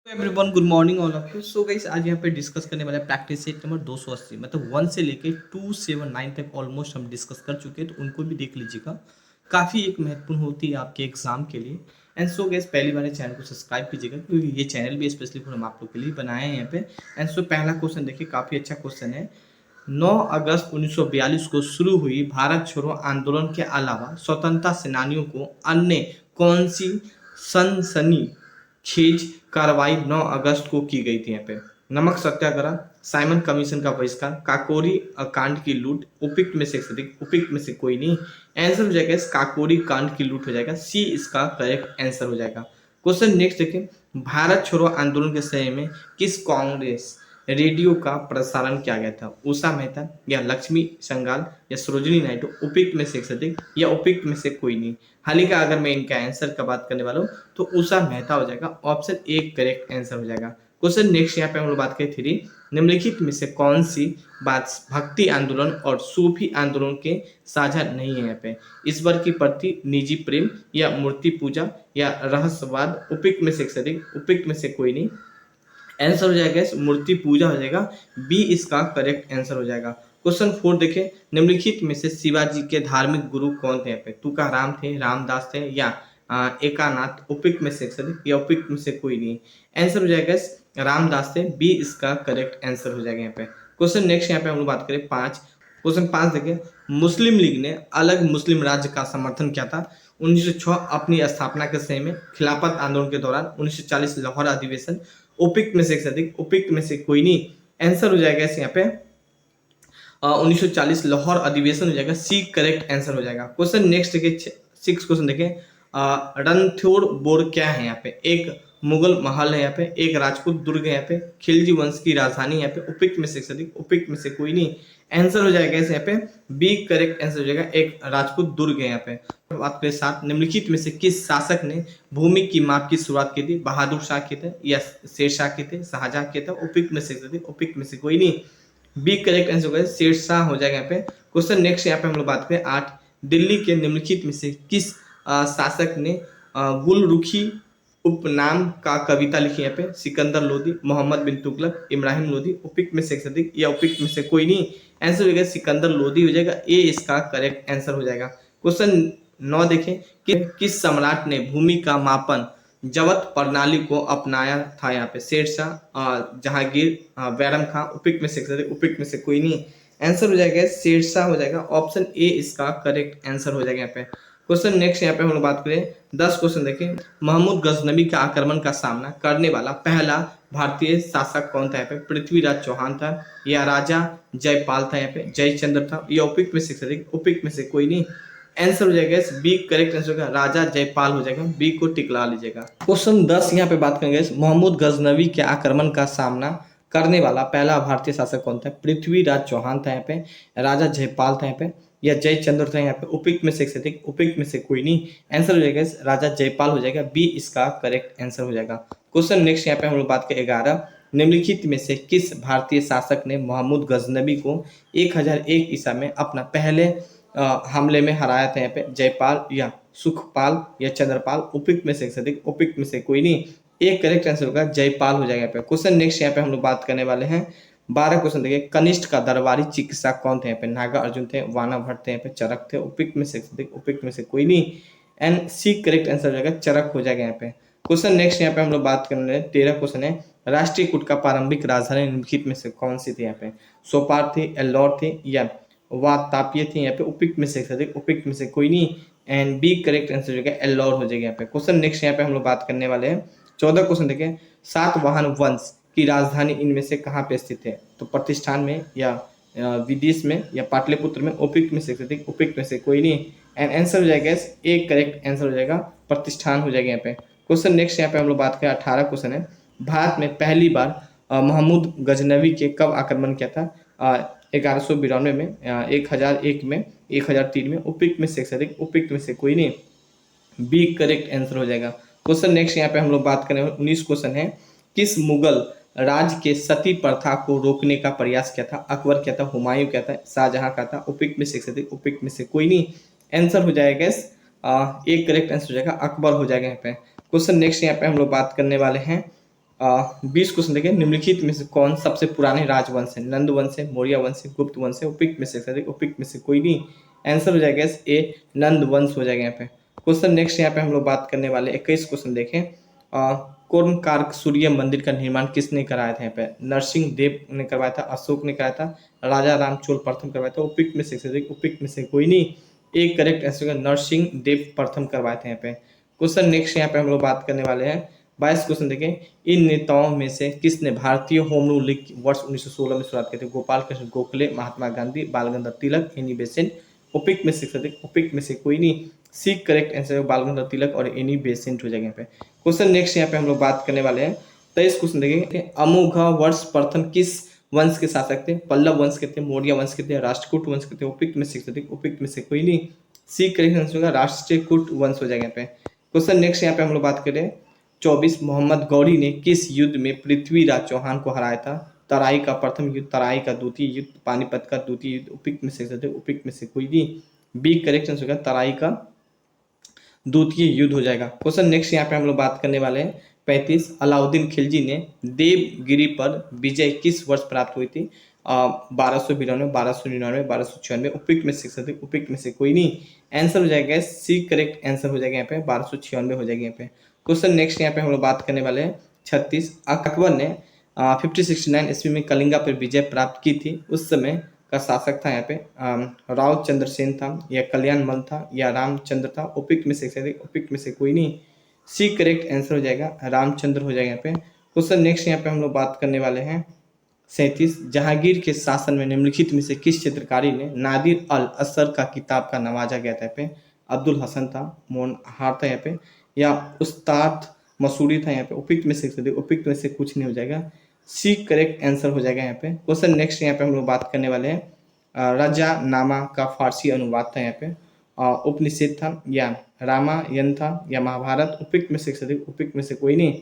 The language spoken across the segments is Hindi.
Everyone, good morning all of you. So guys, आज यहाँ पे डिस्कस करने वाले प्रैक्टिस सेट नंबर 280, मतलब 1 से लेके 279 तक ऑलमोस्ट हम डिस्कस कर चुके हैं, तो उनको भी देख लीजिएगा। काफ़ी एक महत्वपूर्ण होती है आपके एग्जाम के लिए। एंड सो गाइस, पहली बार चैनल को सब्सक्राइब कीजिएगा, क्योंकि ये चैनल भी स्पेशली हम आप लोग के लिए बनाए हैं यहाँ पे। एंड सो पहला क्वेश्चन देखिए, काफ़ी अच्छा क्वेश्चन है। 9 अगस्त 1942 को शुरू हुई भारत छोड़ो आंदोलन के अलावा स्वतंत्रता सेनानियों को अन्य कौन सी सनसनीखेज कार्रवाई 9 अगस्त को की गई थी? यहाँ पे नमक सत्याग्रह, साइमन कमीशन का बहिष्कार, काकोरी कांड की लूट, उपयुक्त में से अधिक, उपयुक्त में से कोई नहीं। आंसर हो जाएगा काकोरी कांड की लूट हो जाएगा, सी इसका करेक्ट आंसर हो जाएगा। क्वेश्चन नेक्स्ट देखिए, भारत छोड़ो आंदोलन के समय में किस कांग्रेस रेडियो का प्रसारण किया गया था? उषा मेहता या लक्ष्मी संगाल या सरोजिनी नायडू, उपयुक्त में से अधिक या उपयुक्त में से कोई नहीं। हाल ही का अगर मैं इनका आंसर का बात करने वाला हूँ तो उषा मेहता हो जाएगा, ऑप्शन ए करेक्ट आंसर हो जाएगा। क्वेश्चन नेक्स्ट यहाँ पे हम लोग बात करें थ्री, निम्नलिखित में से कौन सी बात भक्ति आंदोलन और सूफी आंदोलन के साझा नहीं है? यहाँ पे ईश्वर की प्रति, निजी प्रेम या मूर्ति पूजा या रहस्यवाद, उपयुक्त में से अधिक, उपयुक्त में से कोई नहीं। आंसर हो जाएगा मूर्ति पूजा हो जाएगा, बी इसका करेक्ट आंसर हो जाएगा। क्वेश्चन फोर देखें, निम्नलिखित में से शिवाजी के धार्मिक गुरु कौन थे? यहाँ पे तुकाराम थे, रामदास थे या एकानाथ, उपयुक्त में से या उपयुक्त में से कोई नहीं। आंसर हो जाएगा रामदास थे, बी इसका करेक्ट आंसर हो जाएगा यहाँ पे। क्वेश्चन नेक्स्ट यहाँ पे हम लोग बात करें पांच। क्वेश्चन पांच देखें, मुस्लिम लीग ने अलग मुस्लिम राज्य का समर्थन किया था 1906 अपनी स्थापना के समय में, खिलाफत आंदोलन के दौरान, 1940 लाहौर अधिवेशन, उपयुक्त में से अधिक, उपयुक्त में से कोई नहीं। आंसर हो जाएगा यहाँ पे 1940 लाहौर अधिवेशन हो जाएगा, सी करेक्ट आंसर हो जाएगा। क्वेश्चन नेक्स्ट देखिए सिक्स क्वेश्चन देखें, रणथोड़ बोर क्या है? यहाँ पे एक मुगल महल है, यहाँ पे एक राजपूत दुर्ग है, यहाँ पे खिलजी वंश की राजधानी, यहाँ पे उपयुक्त में से अधिक, उपयुक्त में से कोई नहीं। आंसर हो जाएगा यहाँ पे बी करेक्ट आंसर हो जाएगा, एक राजपूत दुर्ग है यहाँ पे। बात करें साथ, निम्नलिखित में से किस शासक ने भूमि की माप की शुरुआत की थी? बहादुर शाह के थे या शेरशाह के थे, शाहजहां के थे, उपयुक्त में से अधिक, उपयुक्त में से कोई नहीं। बी करेक्ट आंसर होगा शेरशाह हो जाएगा यहाँ पे। क्वेश्चन नेक्स्ट यहाँ पे हम लोग बात करें आठ, दिल्ली के निम्नलिखित में से किस शासक ने गुलरुखी उपनाम का कविता लिखी? यहाँ पे सिकंदर लोदी, मोहम्मद बिन तुगलक, इब्राहिम लोदी, उपयुक्त में से अधिक या उपयुक्त में से कोई नहीं। आंसर हो जाएगा सिकंदर लोदी हो जाएगा, ए इसका करेक्ट आंसर हो जाएगा। क्वेश्चन 9 देखें कि किस सम्राट ने भूमि का मापन जवत प्रणाली को अपनाया था? यहाँ पे शेरशाह, जहांगीर, बैरम खां, उपयुक्त में से अधिक, उपयुक्त में से कोई नहीं। आंसर हो जाएगा शेरशाह हो जाएगा, ऑप्शन ए इसका करेक्ट आंसर हो जाएगा यहाँ पे। क्वेश्चन नेक्स्ट यहाँ पे हम लोग बात करें 10 क्वेश्चन देखें, महमूद गजनवी के आक्रमण का सामना करने वाला पहला भारतीय शासक कौन था? यहाँ पे पृथ्वीराज चौहान था या राजा जयपाल था, यहाँ पे जयचंद्र था या उपयुक्त में से अधिक, उपयुक्त में से कोई नहीं। आंसर हो जाएगा बी करेक्ट आंसर होगा, राजा जयपाल हो जाएगा, बी को टिकला लीजिएगा। क्वेश्चन 10 यहाँ पे बात करेंगे, महमूद गजनवी के आक्रमण का सामना करने वाला पहला भारतीय शासक कौन था? पृथ्वीराज चौहान था यहाँ पे, राजा जयपाल था यहाँ पे या जयचंद्र था यहाँ पे, उपयुक्त में से अधिक, उपयुक्त में से कोई नहीं। आंसर हो जाएगा राजा जयपाल हो जाएगा, बी इसका करेक्ट आंसर हो जाएगा। क्वेश्चन नेक्स्ट यहाँ पे हम लोग बात करें 11, निम्नलिखित में से किस भारतीय शासक ने महमूद गजनवी को 1001 ईसा में अपना पहले हमले में हराया था? यहाँ पे जयपाल या सुखपाल या चंद्रपाल, उपयुक्त में से अधिक, उपयुक्त में से कोई नहीं। एक करेक्ट आंसर होगा जयपाल हो जाएगा यहाँ पे। क्वेश्चन नेक्स्ट यहाँ पे हम लोग बात करने वाले हैं 12 क्वेश्चन देखिए, कनिष्ठ का दरबारी चिकित्सक कौन थे? यहाँ पे नागा अर्जुन थे, वाना भट्ट थे, यहाँ पे चरक थे, उपयुक्त में से अधिक, उपयुक्त में से कोई नहीं। एंड सी करेक्ट आंसर हो जाएगा चरक हो जाएगा यहाँ पे। क्वेश्चन नेक्स्ट यहाँ पे हम लोग बात करने वाले 13 क्वेश्चन है, राष्ट्रीय कूट का प्रारंभिक राजधानी निम्नलिखित में से कौन सी थी? यहाँ पे सोपार थी, एल्लोर थी या वातापिय थी? यहाँ पे उपयुक्त में से अधिक, उपयुक्त में से कोई नहीं। एंड बी करेक्ट आंसर हो जाएगा एल्लोर हो जाएगा यहाँ पे। क्वेश्चन नेक्स्ट यहाँ पे हम लोग बात करने वाले हैं 14 क्वेश्चन देखें, सातवाहन वंश की राजधानी इनमें से कहाँ पे स्थित है? तो प्रतिष्ठान में या विदेश में या पाटलिपुत्र में, उपयुक्त में से अधिक, उपयुक्त में से कोई नहीं। एंड आंसर हो जाएगा एक करेक्ट आंसर हो जाएगा प्रतिष्ठान हो जाएगा यहाँ पे। क्वेश्चन नेक्स्ट यहाँ पे हम लोग बात करें 18 क्वेश्चन है, भारत में पहली बार महमूद गजनवी के कब आक्रमण किया था? 1192 में, 1001 में, 1003 में, उपयुक्त में से अधिक, उपयुक्त में से कोई नहीं। बी करेक्ट आंसर हो जाएगा। क्वेश्चन नेक्स्ट यहाँ पे हम लोग बात करें 19 क्वेश्चन है, किस मुगल राज के सती प्रथा को रोकने का प्रयास किया था? अकबर क्या था, हुमायूं क्या था, शाहजहां का था, उपयुक्त में से अधिक, उपयुक्त में से कोई नहीं। आंसर हो जाएगा एक करेक्ट आंसर हो जाएगा अकबर हो जाएगा यहाँ पे। क्वेश्चन नेक्स्ट यहाँ पे हम लोग बात करने वाले हैं 20 क्वेश्चन देखिए, निम्नलिखित में से कौन सबसे पुराने राजवंश है? नंद वंश है, मौर्य वंश है, गुप्त वंश है, उपयुक्त में से उपयुक्त में से कोई नहीं। आंसर हो जाएगा ए, नंद वंश हो जाएगा यहाँ पे। क्वेश्चन नेक्स्ट यहाँ पे हम लोग बात करने वाले 21 क्वेश्चन देखें। कोर्णकारक सूर्य मंदिर का निर्माण किसने कराया था? यहाँ पे नरसिंह देव ने करवाया था, अशोक ने कराया था, राजा राम चोल प्रथम करवाया था, उपयुक्त में से उपयुक्त में से कोई नहीं। एक करेक्ट आंसर नरसिंह देव प्रथम करवाए थे यहाँ पे। क्वेश्चन नेक्स्ट यहाँ पे हम लोग बात करने वाले हैं 22 क्वेश्चन देखें। इन नेताओं में से किसने भारतीय होम रूल लीग वर्ष 1916 में शुरुआत की थी? गोपाल कृष्ण गोखले, महात्मा गांधी, बाल गंगाधर तिलक, एनी बेसेंट। उपयुक्त में से उपयुक्त में से कोई नहीं। सी करेक्ट आंसर बाल गंगाधर तिलक और एनी बेसेंट हो जाएगा यहाँ पे। क्वेश्चन नेक्स्ट यहाँ पे हम लोग बात करने वाले हैं 23 क्वेश्चन देखेंगे। अमोघा वर्ष प्रथम किस वंश के शासक थे? पल्लव वंश के थे, मौर्य वंश के थे, राष्ट्रकूट वंश के थे, उपयुक्त में से उपयुक्त में से कोई नहीं। सी करेक्ट आंसर होगा राष्ट्रकूट वंश हो जाएगा यहाँ पे। क्वेश्चन नेक्स्ट यहाँ पे हम लोग बात करें 24, मोहम्मद गौरी ने किस युद्ध में पृथ्वीराज चौहान को हराया था? तराई का प्रथम युद्ध, तराई का द्वितीय युद्ध, पानीपत का द्वितीय युद्ध, उपयुक्त में से उपयुक्त में से कोई नहीं। बी करेक्ट आंसर होगा तराई का द्वितीय युद्ध हो जाएगा। क्वेश्चन नेक्स्ट यहाँ पे हम लोग बात करने वाले हैं 35, अलाउद्दीन खिलजी ने देवगिरी पर विजय किस वर्ष प्राप्त हुई थी? 1292, 1299, 1296, उपयुक्त में से उपयुक्त में से कोई नहीं। आंसर हो जाएगा सी करेक्ट आंसर हो जाएगा यहाँ पे 1296 हो जाएगा यहाँ पे। क्वेश्चन नेक्स्ट यहाँ पे हम लोग बात करने वाले हैं 36, अकबर ने 1569 ईस्वी में कलिंगा पर विजय प्राप्त की थी, उस समय का शासक था यहाँ पे राव चंद्रसेन था, या कल्याण मल था, या रामचंद्र था। उपयुक्त में से उपयुक्त में से कोई नहीं। सी करेक्ट आंसर हो जाएगा रामचंद्र हो जाएगा यहाँ पे। क्वेश्चन नेक्स्ट यहाँ पे हम लोग बात करने वाले हैं 37, जहांगीर के शासन में निम्नलिखित में से किस चित्रकारी ने नादिर अल असर का किताब का नवाजा गया था? यहाँ पे अब्दुल हसन था, मोहनहार था यहाँ पे, या उस्ताद मसूरी था यहाँ पे। उपयुक्त में से उपयुक्त में से कुछ नहीं हो जाएगा। सी करेक्ट आंसर हो जाएगा यहाँ पे। क्वेश्चन नेक्स्ट यहाँ पे हम लोग बात करने वाले हैं रजा नामा का फारसी अनुवाद था यहाँ पे उपनिषद था, या रामायण था, या महाभारत। उपयुक्त में से उपयुक्त में से कोई नहीं।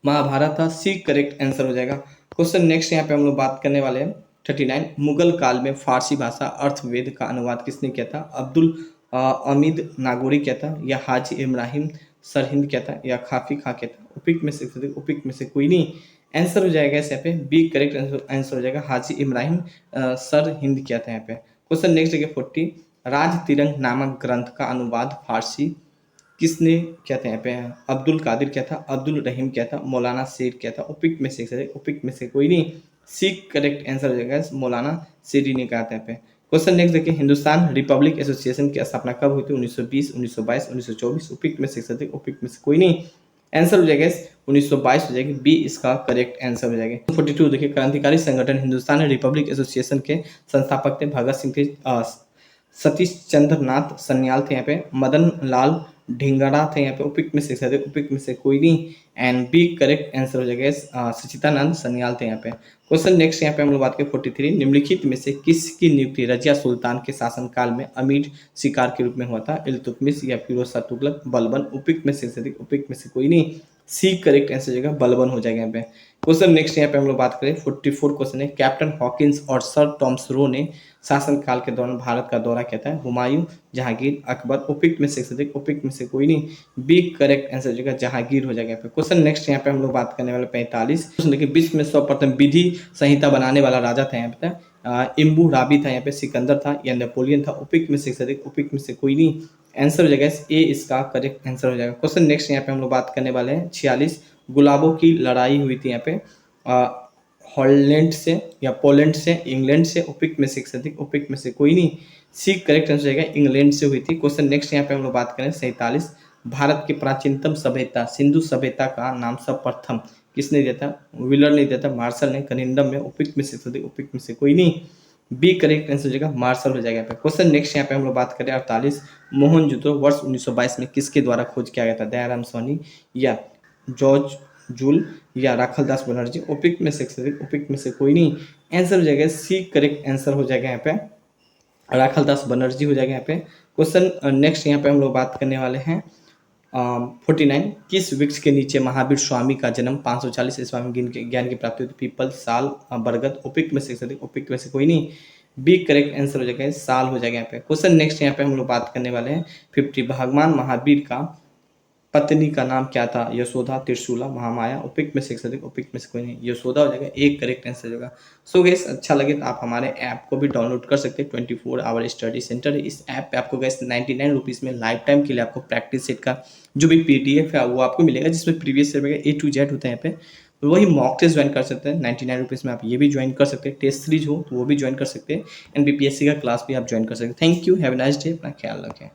महाभारत था। सी करेक्ट आंसर हो जाएगा। क्वेश्चन नेक्स्ट यहाँ पे हम लोग बात करने वाले हैं 39, मुगल काल में फारसी भाषा अर्थवेद का अनुवाद किसने किया था? अब्दुल अमीद नागौरी किया था, या हाजी इब्राहिम सरहिंद किया था, या खाफी खां किया था। उपयुक्त में से उपयुक्त में से कोई नहीं। आंसर हो जाएगा इस यहाँ पे बी करेक्ट आंसर हो जाएगा हाजी इब्राहिम सरहिंद किया था यहाँ पे। क्वेश्चन नेक्स्ट देखिए 40, राज तिरंग नामक ग्रंथ का अनुवाद फारसी किसने किया था? यहाँ पे अब्दुल कादिर किया था, अब्दुल रहीम किया था, मौलाना शेर किया था। उपयुक्त में से उपयुक्त में से कोई नहीं। सी करेक्ट आंसर हो जाएगा मौलाना शेरी ने कहा था यहाँ पे। क्वेश्चन नेक्स्ट देखिए, हिंदुस्तान रिपब्लिक एसोसिएशन की स्थापना कब हुई थी? 1920, 1922, 1924। उपयुक्त में से उपयुक्त में से कोई नहीं। आंसर हो जाएगा 1922 हो जाएगी। बी इसका करेक्ट आंसर हो जाएगा। 42 देखिए, क्रांतिकारी संगठन हिंदुस्तान रिपब्लिक एसोसिएशन के संस्थापक थे भगत सिंह थे, सतीश चंद्र नाथ सन्याल थे यहाँ पे, मदन लाल ढिंगरा थे यहाँ पे। उपयुक्त में से उपयुक्त में से कोई नहीं। एंड बी करेक्ट आंसर हो जाएगा सचितानंद सन्याल थे यहाँ पे। क्वेश्चन नेक्स्ट यहाँ पे हम लोग बात करें 43, निम्नलिखित में से किसकी नियुक्ति रजिया सुल्तान के शासनकाल में अमीर शिकार के रूप में हुआ था? इल्तुतमिश, या फिरोज शाह तुगलक, बलबन। उपयुक्त में से उपयुक्त में से कोई नहीं। सी करेक्ट आंसर हो जाएगा बलबन हो जाएगा यहाँ पे। क्वेश्चन नेक्स्ट यहाँ पे हम लोग बात करें 44 क्वेश्चन है, कैप्टन हॉकिंस और सर टॉमस रो ने शासनकाल के दौरान भारत का दौरा किया था? हुमायूं, जहांगीर, अकबर। उपयुक्त में से उपयुक्त में से कोई नहीं। बी करेक्ट आंसर हो जाएगा जहांगीर हो जाएगा यहाँ पे। क्वेश्चन नेक्स्ट यहाँ पे हम लोग बात करने वाले 45 क्वेश्चन देखिए, विश्व में सर्वप्रथम विधि संहिता बनाने वाला राजा था यहाँ पे इम्बू राबी था यहाँ पे, सिकंदर था, या नेपोलियन था। उपयुक्त में से उपयुक्त में से कोई नहीं। आंसर हो जाएगा ए इसका करेक्ट आंसर हो जाएगा। क्वेश्चन नेक्स्ट यहाँ पे हम लोग बात करने वाले हैं 46, गुलाबों की लड़ाई हुई थी यहाँ पे हॉलैंड से, या पोलैंड से, इंग्लैंड से। उपयुक्त में से उपयुक्त में से कोई नहीं। सी करेक्ट आंसर हो जाएगा इंग्लैंड से हुई थी। क्वेश्चन नेक्स्ट यहाँ पे हम लोग बात करें 47, भारत की प्राचीनतम सभ्यता सिंधु सभ्यता का नाम सर्वप्रथम किसने दिया था? व्हीलर ने दिया था, मार्शल ने, कनिंदम में। उपयुक्त में से उपयुक्त में से कोई नहीं। बी करेक्ट आंसर हो जाएगा मार्शल हो जाएगा यहाँ पे। क्वेश्चन नेक्स्ट यहाँ पे हम लोग बात करें 48, मोहनजोदड़ो वर्ष 1922 में किसके द्वारा खोज किया गया था? दयाराम सोनी, या जॉर्ज जूल, या राखलदास बनर्जी। उपयुक्त में से उपयुक्त में से कोई नहीं। आंसर हो जाएगा सी करेक्ट आंसर हो जाएगा यहाँ पे राखलदास बनर्जी हो जाएगा यहाँ पे। क्वेश्चन नेक्स्ट यहाँ पे हम लोग बात करने वाले हैं 49, किस वृक्ष के नीचे महावीर स्वामी का जन्म 540 ईस्वी में ज्ञान की प्राप्ति हुई थी? पीपल, साल, बरगद। उपयुक्त में से उपयुक्त में से कोई नहीं। बी करेक्ट आंसर हो जाएगा साल हो जाएगा यहाँ पे। क्वेश्चन नेक्स्ट यहाँ पे हम लोग बात करने वाले हैं 50, भगवान महावीर का पत्नी का नाम क्या था? यशोदा, त्रिशूला, महामाया। उपयुक्त में से एक से अधिक, उपयुक्त में से कोई नहीं, यशोदा हो जाएगा, एक करेक्ट आंसर होगा। सो गाइस अच्छा लगे तो आप हमारे ऐप को भी डाउनलोड कर सकते हैं। 24 आवर स्टडी सेंटर है। इस ऐप पे आपको गाइस 99 रुपीज़ में लाइफ टाइम के लिए आपको प्रैक्टिस सेट का जो भी पीडीएफ है वो आपको मिलेगा, जिसमें previous year A to Z होता है यहाँ पे। तो वही मॉक टेस्ट ज्वाइन कर सकते हैं 99 रुपीज़ में, आप ये भी ज्वाइन कर सकते हैं। टेस्ट सीरीज हो तो वो भी ज्वाइन कर सकते हैं। एंड बीपीएससी का क्लास भी आप ज्वाइन कर सकते हैं। Thank you, have a nice day, अपना ख्याल रखें।